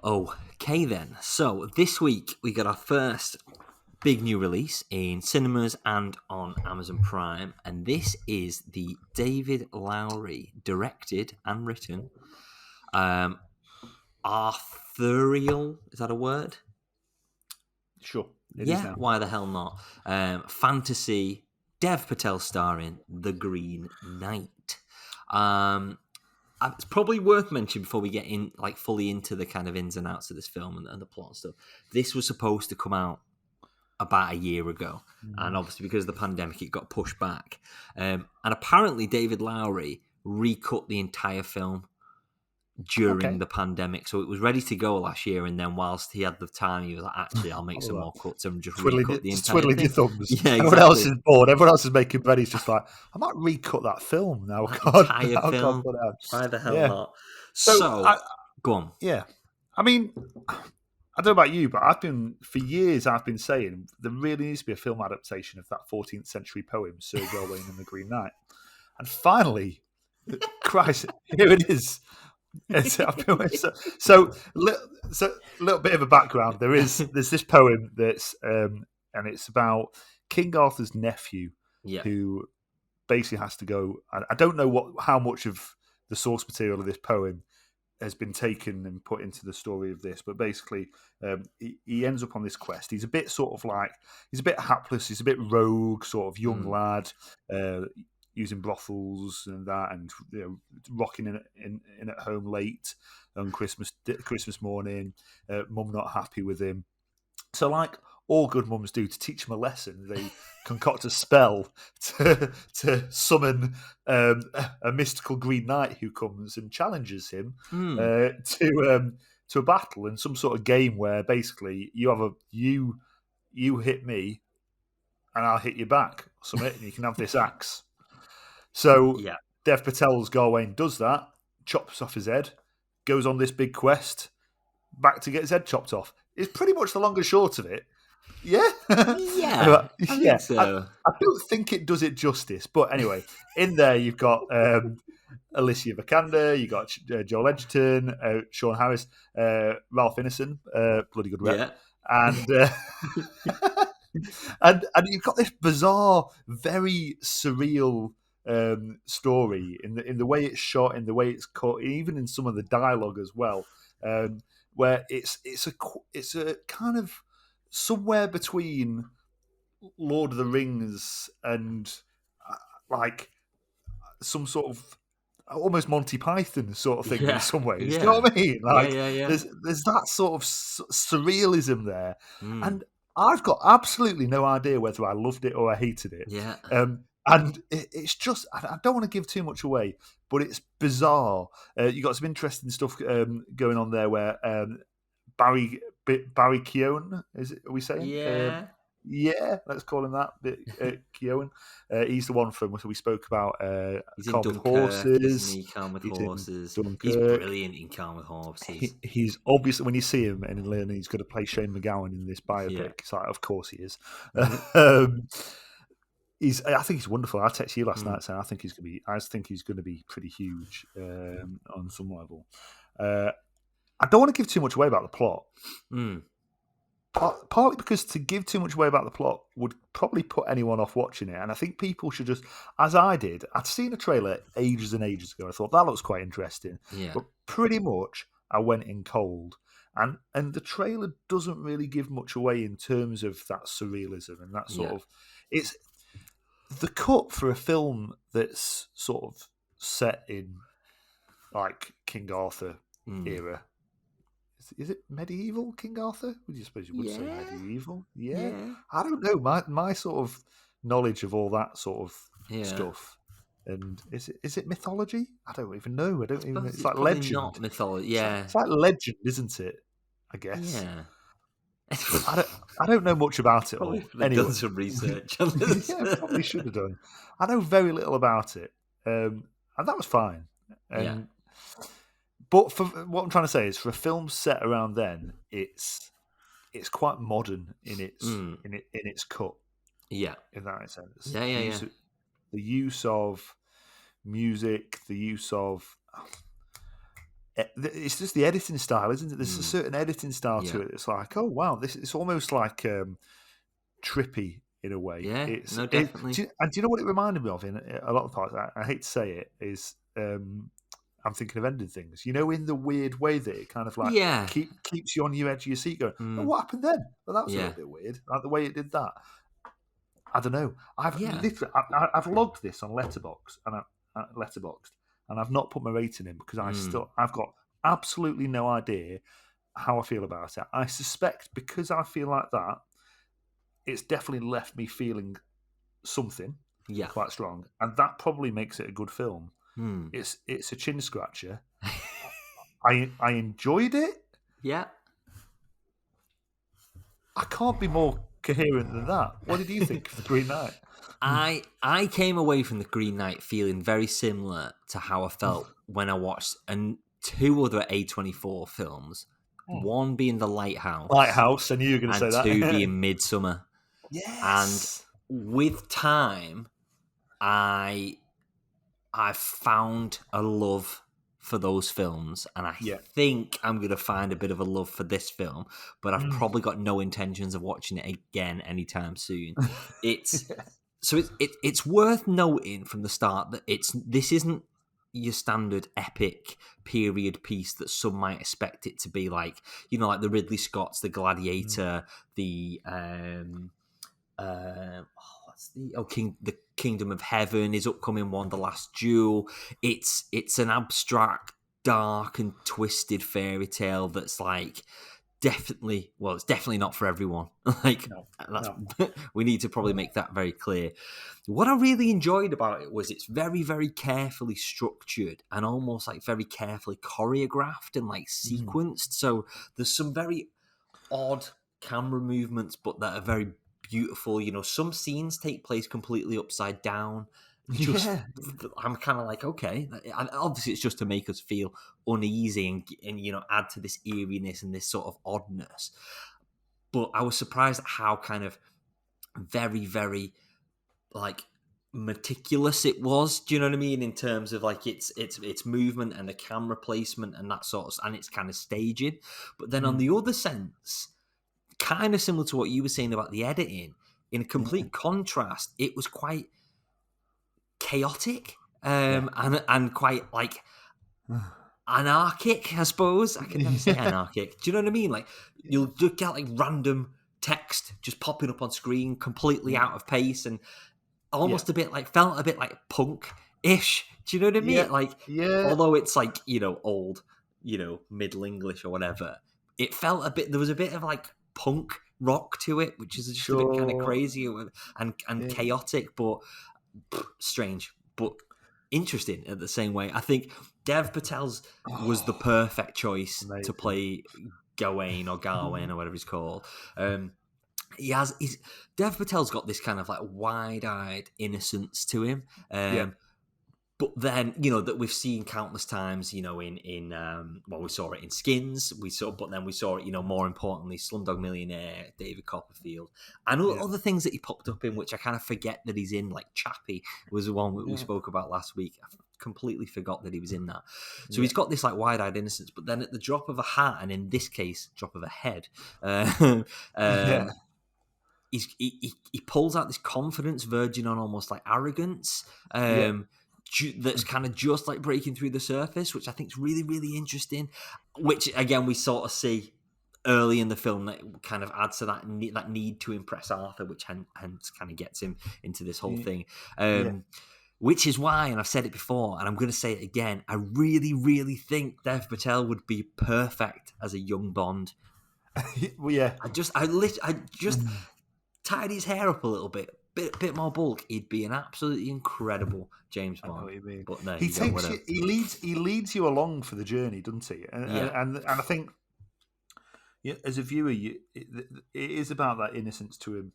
Okay then. So this week we got our first big new release in cinemas and on Amazon Prime, and this is the David Lowery directed and written Arthurial. Is that a word? Sure. It is Yeah. now. Why the hell not? Fantasy. Dev Patel starring The Green Knight. It's probably worth mentioning before we get in, like, fully into the kind of ins and outs of this film and the plot and stuff. This was supposed to come out about a year ago, and obviously because of the pandemic, it got pushed back. And apparently, David Lowery recut the entire film during the pandemic, so it was ready to go last year. And then, whilst he had the time, he was like, "Actually, I'll make some more cuts and just recut the entire twiddling thing." your thumbs. Yeah, exactly. Everyone else is bored. Everyone else is making bread. He's just like, I might recut that film now. Entire film. Put it out. Why the hell Yeah. not? So go on. Yeah. I mean, I don't know about you, but for years I've been saying there really needs to be a film adaptation of that 14th century poem, Sir Gawain and the Green Knight. And finally, Christ, here it is. So a little bit of a background. There's this poem that's and it's about King Arthur's nephew, who basically has to go. I don't know how much of the source material of this poem has been taken and put into the story of this, but basically he ends up on this quest. He's a bit he's a bit hapless. He's a bit rogue, sort of young lad. Using brothels and that, and rocking in at home late on Christmas morning. Mum not happy with him, so like all good mums do, to teach him a lesson, they concoct a spell to summon a mystical Green Knight who comes and challenges him to a battle in some sort of game where basically you hit me and I'll hit you back, and you can have this axe. So Dev Patel's Gawain does that, chops off his head, goes on this big quest, back to get his head chopped off. It's pretty much the long and short of it. Yeah? I think so. I don't think it does it justice. But anyway, in there you've got Alicia Vikander, you've got Joel Edgerton, Sean Harris, Ralph Ineson, bloody good rep. Yeah. And you've got this bizarre, very surreal story in the way it's shot, in the way it's cut, even in some of the dialogue as well, where it's a kind of somewhere between Lord of the Rings and like some sort of almost Monty Python sort of thing in some ways. You know what I mean? Like there's that sort of surrealism there, and I've got absolutely no idea whether I loved it or I hated it. Yeah. And it's just, I don't want to give too much away, but it's bizarre. You got some interesting stuff going on there where Barry Keoghan, are we saying? Yeah, let's call him that. Keoghan. He's the one from we spoke about. He's Calm in with Dunkirk, Horses. isn't he? Calm with Horses. He's brilliant in Calm with Horses. He's obviously, when you see him and learn he's going to play Shane McGowan in this biopic. It's like, of course he is. I think he's wonderful. I texted you last night saying I think he's going to be pretty huge on some level. I don't want to give too much away about the plot. Partly because to give too much away about the plot would probably put anyone off watching it, and I think people should just, as I did, I'd seen a trailer ages and ages ago. I thought that looks quite interesting, but pretty much I went in cold, and the trailer doesn't really give much away in terms of that surrealism and that sort of. It's the cut for a film that's sort of set in like King Arthur era. Is it medieval King Arthur? Would you suppose you would say medieval? Yeah. I don't know. My sort of knowledge of all that sort of stuff. And is it mythology? I don't even know. It's like legend. Not mythology. Yeah. It's like legend, isn't it? I guess. Yeah. I don't know much about it. Probably anyway. Done some research on this. Yeah, probably should have done. I know very little about it, and that was fine. But for what I'm trying to say is, for a film set around then, it's quite modern in its cut. Yeah, if that makes sense. The use of music, the use of it's just the editing style, isn't it? There's a certain editing style to it. It's like, oh wow, it's almost like trippy in a way. Yeah, It's definitely. do you know what it reminded me of in a lot of parts? I hate to say it, is I'm thinking of ending things. You know, in the weird way that it kind of like keeps you on your edge of your seat, going, "Oh, what happened then? Well, that was a little bit weird." Like the way it did that. I don't know. I've logged this on Letterboxd and I've not put my rating in because I've got absolutely no idea how I feel about it. I suspect because I feel like that, it's definitely left me feeling something quite strong, and that probably makes it a good film. It's a chin scratcher. I enjoyed it. Yeah. I can't be more coherent than that. What did you think of The Green Knight? I came away from The Green Knight feeling very similar to how I felt when I watched two other A24 films. One being The Lighthouse. I knew you were going to say that. And two being Midsommar. Yes. And with time, I found a love for those films, and I think I'm going to find a bit of a love for this film, but I've probably got no intentions of watching it again anytime soon. It's worth noting from the start that this isn't your standard epic period piece that some might expect it to be, like, you know, like the Ridley Scott's The Gladiator, the the Kingdom of Heaven, his upcoming one, The Last Duel. It's an abstract, dark and twisted fairy tale that's like it's definitely not for everyone. We need to probably make that very clear. What I really enjoyed about it was it's very, very carefully structured and almost like very carefully choreographed and like sequenced. So there's some very odd camera movements, but that are very beautiful. You know, some scenes take place completely upside down. I'm kind of like, okay, and obviously it's just to make us feel uneasy and you know, add to this eeriness and this sort of oddness. But I was surprised at how kind of very, very like meticulous it was. Do you know what I mean? In terms of like its movement and the camera placement and that sort of, and its kind of staging. But then on the other sense, kind of similar to what you were saying about the editing, in complete contrast, it was quite chaotic and quite like anarchic, I suppose. I can never say anarchic. Do you know what I mean? Like, you'll just get like random text just popping up on screen, completely out of pace, and almost felt a bit like punk-ish. Do you know what I mean? Although it's like, you know, old, you know, Middle English or whatever, it felt a bit. There was a bit of like punk rock to it, which is just a bit kind of crazy and chaotic, but strange, but interesting at the same way. I think Dev Patel was the perfect choice to play Gawain or Garwain or whatever he's called. Dev Patel's got this kind of like wide-eyed innocence to him. But then, you know, that we've seen countless times, you know, we saw it in Skins, but then we saw it, you know, more importantly, Slumdog Millionaire, David Copperfield, and other things that he popped up in, which I kind of forget that he's in, like Chappie was the one that we spoke about last week. I completely forgot that he was in that. So he's got this like wide-eyed innocence, but then at the drop of a hat, and in this case, drop of a head, he pulls out this confidence verging on almost like arrogance. That's kind of just like breaking through the surface, which I think is really, really interesting. Which again, we sort of see early in the film that kind of adds to that need to impress Arthur, which hence kind of gets him into this whole thing. Which is why, and I've said it before, and I'm going to say it again, I really, really think Dev Patel would be perfect as a young Bond. I just tied his hair up a little bit more bulk, he'd be an absolutely incredible James Bond. I know what you mean. But no, he leads you along for the journey, doesn't he? And I think as a viewer, it is about that innocence to him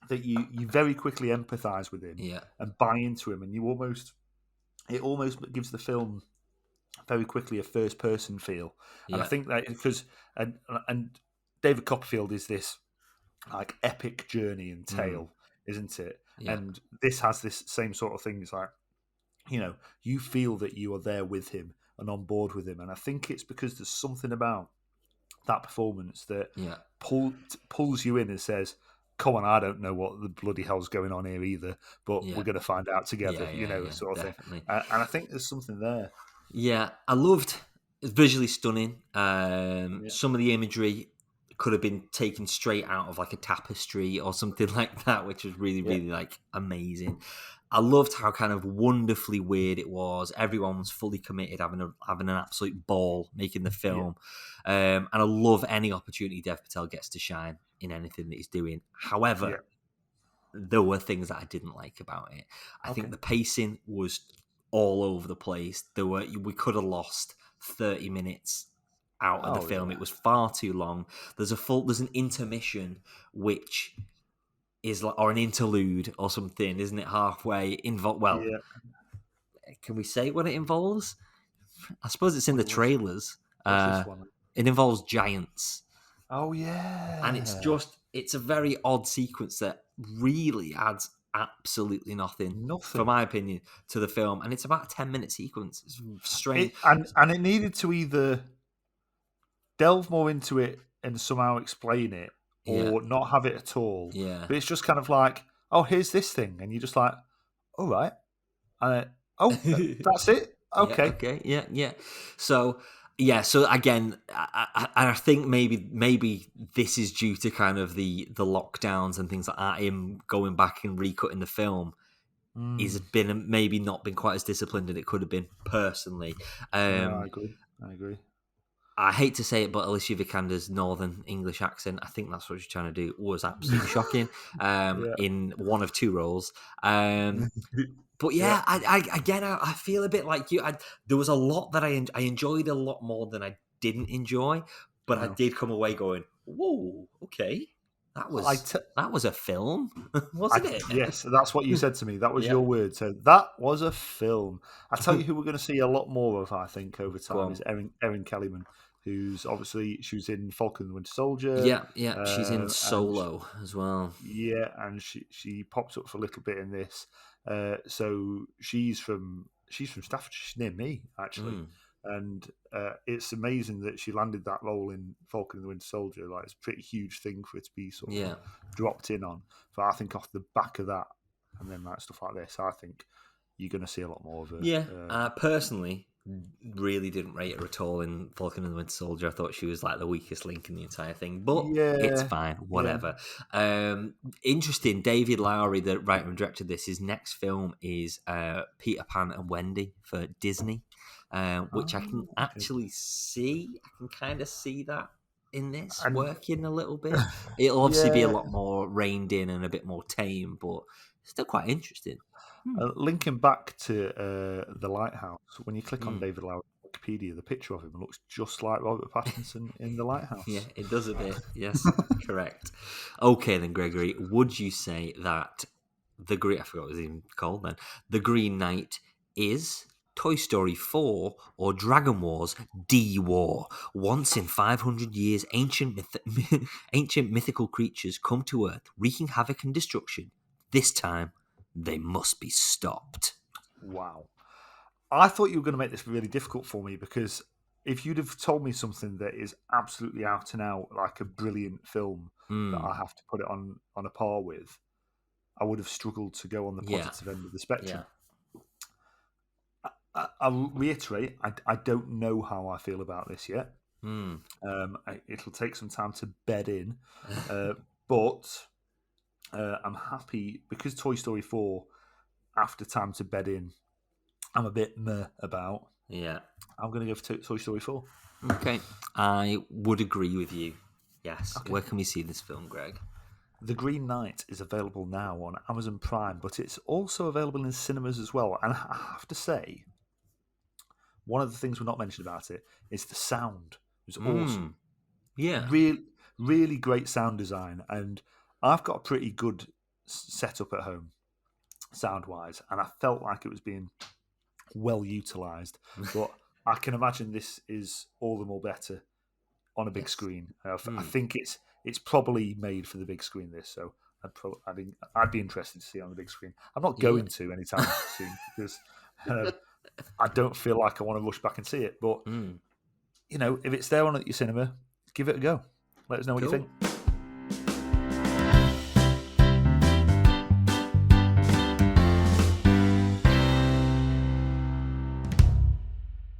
that you very quickly empathise with him and buy into him, and it almost gives the film very quickly a first person feel. And I think that because and David Copperfield is this like epic journey and tale. Isn't it? And this has this same sort of thing. It's like, you know, you feel that you are there with him and on board with him. And I think it's because there's something about that performance that pulls you in and says, come on, I don't know what the bloody hell's going on here either, but we're going to find out together, sort of definitely. thing. And I think there's something there. Yeah, I loved. It's visually stunning. Some of the imagery could have been taken straight out of like a tapestry or something like that, which was really, really like amazing. I loved how kind of wonderfully weird it was. Everyone was fully committed, having an absolute ball making the film. And I love any opportunity Dev Patel gets to shine in anything that he's doing. However, there were things that I didn't like about it. I think the pacing was all over the place. We could have lost 30 minutes out of the film. It was far too long. There's an intermission which is like, or an interlude or something, isn't it? Halfway can we say what it involves? I suppose it's in the trailers. It involves giants. Oh yeah, and it's a very odd sequence that really adds absolutely nothing, from my opinion, to the film, and it's about a 10-minute sequence. It's strange, and it needed to either delve more into it and somehow explain it, or not have it at all. Yeah, but it's just kind of like, oh, here's this thing, and you're just like, all right, that's it. Okay, yeah. So again, I think maybe this is due to kind of the lockdowns and things like that. Him going back and recutting the film. He's maybe not been quite as disciplined as it could have been, personally. I agree. I hate to say it, but Alicia Vikander's Northern English accent, I think that's what she's trying to do, was absolutely shocking in one of two roles. But I feel a bit like you. There was a lot that I enjoyed a lot more than I didn't enjoy, but I did come away going, whoa, okay. That was a film, wasn't it? Yes, that's what you said to me. That was your word. So that was a film. I tell you who we're going to see a lot more of, I think, over time is Erin Kellyman, who's obviously, she was in Falcon and the Winter Soldier. Yeah. She's in Solo as well. Yeah, and she pops up for a little bit in this. So she's from Staffordshire. She's near me, actually. And it's amazing that she landed that role in Falcon and the Winter Soldier. Like, it's a pretty huge thing for it to be sort of dropped in on. But I think off the back of that, and then like stuff like this, I think you're going to see a lot more of her. Yeah, personally, really didn't rate her at all in Falcon and the Winter Soldier. I thought she was like the weakest link in the entire thing, but it's fine, whatever. Interesting, David Lowery, the writer and director of this, his next film is Peter Pan and Wendy for Disney. Which I can actually see. I can kind of see that in this working a little bit. It'll obviously be a lot more reined in and a bit more tame, but still quite interesting. Linking back to The Lighthouse, when you click on David Lowery's Wikipedia, the picture of him looks just like Robert Pattinson in The Lighthouse. Yeah, it does a bit. Yes, correct. Okay, then, Gregory, would you say that I forgot what it was even called then, The Green Knight is Toy Story 4 or Dragon Wars D-War? Once in 500 years, ancient mythical creatures come to Earth, wreaking havoc and destruction. This time, they must be stopped. Wow. I thought you were going to make this really difficult for me, because if you'd have told me something that is absolutely out and out, like a brilliant film that I have to put it on a par with, I would have struggled to go on the positive end of the spectrum. Yeah. I'll reiterate, I don't know how I feel about this yet. It'll take some time to bed in, but I'm happy because Toy Story 4, after time to bed in, I'm a bit meh about. Yeah. I'm going to go for Toy Story 4. Okay. I would agree with you. Yes. Okay. Where can we see this film, Greg? The Green Knight is available now on Amazon Prime, but it's also available in cinemas as well. And I have to say, one of the things we're not mentioned about it is the sound. It was awesome. Yeah. Really great sound design. And I've got a pretty good setup at home, sound-wise, and I felt like it was being well utilised. But I can imagine this is all the more better on a big screen. I think it's probably made for the big screen, this, so I'd be interested to see it on the big screen. I'm not going to anytime soon, because I don't feel like I want to rush back and see it. But, you know, if it's there on at your cinema, give it a go. Let us know what you think.